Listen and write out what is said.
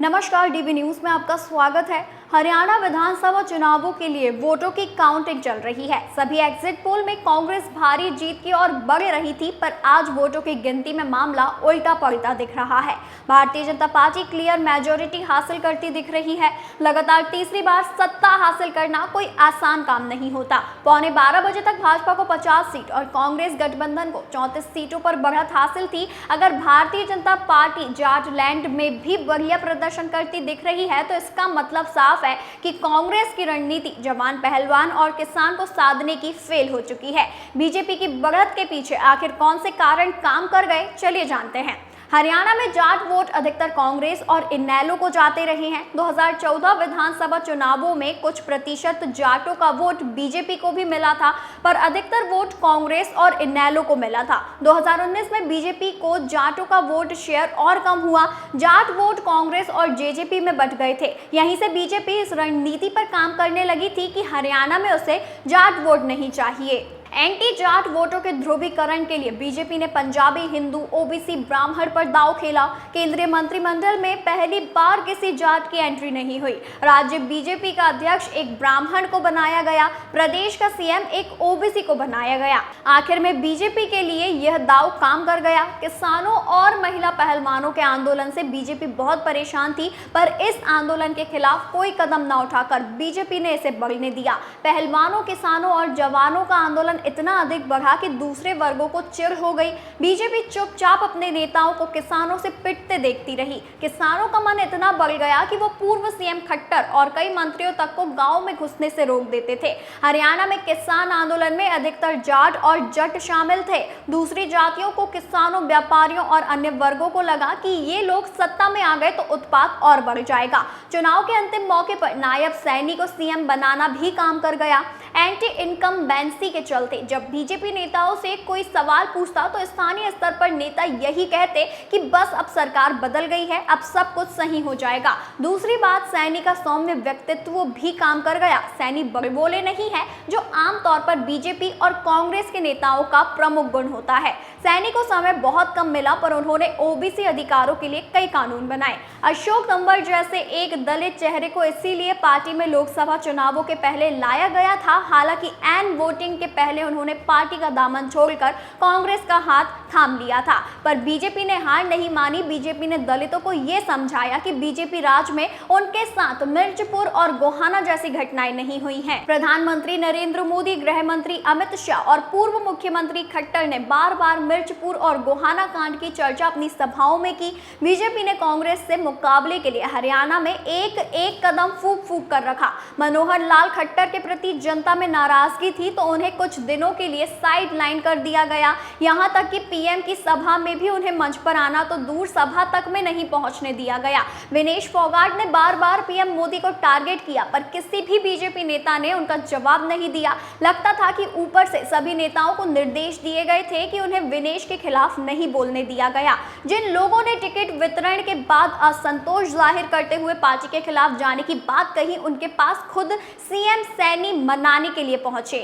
नमस्कार, dB news में आपका स्वागत है। हरियाणा विधानसभा चुनावों के लिए वोटों की काउंटिंग चल रही है। सभी एग्जिट पोल में कांग्रेस भारी जीत की ओर बढ़ रही थी, पर आज वोटों की गिनती में मामला उल्टा पलटा दिख रहा है। Bharatiya Janata party clear majority हासिल करती दिख रही है। लगातार तीसरी बार सत्ता हासिल करना कोई आसान काम नहीं होता। 11:15 बजे तक भाजपा को 50 सीट और कांग्रेस गठबंधन को 34 सीटों पर बढ़त हासिल थी। अगर भारतीय जनता पार्टी जाटलैंड में भी बढ़िया प्रदर्शन करती दिख रही है तो इसका मतलब साफ है कि कांग्रेस की रणनीति जवान, पहलवान और किसान को साधने की फेल हो चुकी है। बीजेपी की बढ़त के पीछे आखिर कौन से कारण काम कर गए, चलिए जानते हैं। हरियाणा में जाट वोट अधिकतर कांग्रेस और इनेलो को जाते रहे हैं। 2014 विधानसभा चुनावों में कुछ प्रतिशत जाटों का वोट बीजेपी को भी मिला था, पर अधिकतर वोट कांग्रेस और इनेलो को मिला था। 2019 में बीजेपी को जाटों का वोट शेयर और कम हुआ। जाट वोट कांग्रेस और जेजेपी में बंट गए थे। यहीं से बीजेपी इस रणनीति पर काम करने लगी थी कि हरियाणा में उसे जाट वोट नहीं चाहिए। एंटी जाट वोटों के ध्रुवीकरण के लिए बीजेपी ने पंजाबी, हिंदू, ओबीसी, ब्राह्मण पर दांव खेला। केंद्रीय मंत्रिमंडल में पहली बार किसी जाट की एंट्री नहीं हुई। राज्य बीजेपी का अध्यक्ष एक ब्राह्मण को बनाया गया। प्रदेश का सीएम एक ओबीसी को बनाया गया। आखिर में बीजेपी के लिए यह दांव काम कर गया। किसानों और महिला पहलवानों के आंदोलन से बीजेपी बहुत परेशान थी, पर इस आंदोलन के खिलाफ कोई कदम न उठाकर बीजेपी ने इसे बढ़ने दिया। पहलवानों, किसानों और जवानों का आंदोलन इतना अधिक बढ़ा कि दूसरे वर्गों को चिढ़ हो गई। बीजेपी चुपचाप अपने नेताओं को किसानों से पिटते देखती रही। किसानों का मन इतना बढ़ गया कि वो पूर्व सीएम खट्टर और कई मंत्रियों तक को गांव में घुसने से रोक देते थे। हरियाणा में किसान आंदोलन में अधिकतर जाट और जट शामिल थे। दूसरी जातियों को, किसानों, व्यापारियों और अन्य वर्गों को लगा कि ये लोग सत्ता में आ गए तो उत्पात और बढ़ जाएगा। चुनाव के अंतिम मौके पर नायब सैनी को सीएम बनाना भी काम कर गया। एंटी इनकम्बेंसी के चलते जब बीजेपी नेताओं से कोई सवाल पूछता तो स्थानीय स्तर पर नेता यही कहते कि बस अब सरकार बदल गई है, अब सब कुछ सही हो जाएगा। दूसरी बात, सैनी का सौम्य व्यक्तित्व भी काम कर गया। सैनी बड़बोले नहीं है, जो आमतौर पर बीजेपी और कांग्रेस के नेताओं का प्रमुख गुण होता है। सैनी को समय बहुत कम मिला, पर उन्होंने ओबीसी अधिकारों के लिए कई कानून बनाए। अशोक तंवर जैसे एक दलित चेहरे को इसीलिए पार्टी में लोकसभा चुनावों के पहले लाया गया था। हालांकि एन वोटिंग के पहले उन्होंने पार्टी का दामन छोड़कर कांग्रेस का हाथ थाम लिया था, पर बीजेपी ने हार नहीं मानी। बीजेपी ने दलितों को यह समझाया कि बीजेपी राज में उनके साथ मिर्चपुर और गोहाना जैसी घटनाएं नहीं हुई हैं। प्रधानमंत्री नरेंद्र मोदी, गृह मंत्री अमित शाह और पूर्व मुख्यमंत्री खट्टर ने बार बार मिर्चपुर और गोहाना कांड की चर्चा अपनी सभाओं में की। बीजेपी ने कांग्रेस से मुकाबले के लिए हरियाणा में एक एक कदम फूंक फूंक कर रखा। मनोहर लाल खट्टर के प्रति जनता में नाराजगी थी तो उन्हें कुछ दिनों के लिए साइड लाइन कर दिया गया। यहां तक कि पीएम की सभा में भी उन्हें मंच पर आना तो दूर, सभा तक में नहीं पहुंचने दिया गया। विनेश फोगाट ने बार बार पीएम मोदी को टारगेट किया, पर किसी भी बीजेपी नेता ने उनका जवाब नहीं दिया। लगता था कि ऊपर से सभी नेताओं को निर्देश दिए गए थे कि उन्हें विनेश के खिलाफ नहीं बोलने दिया गया। जिन लोगों ने टिकट वितरण के बाद असंतोष जाहिर करते हुए पार्टी के खिलाफ जाने की बात कही, उनके पास खुद सीएम सैनी मनाने के लिए पहुंचे।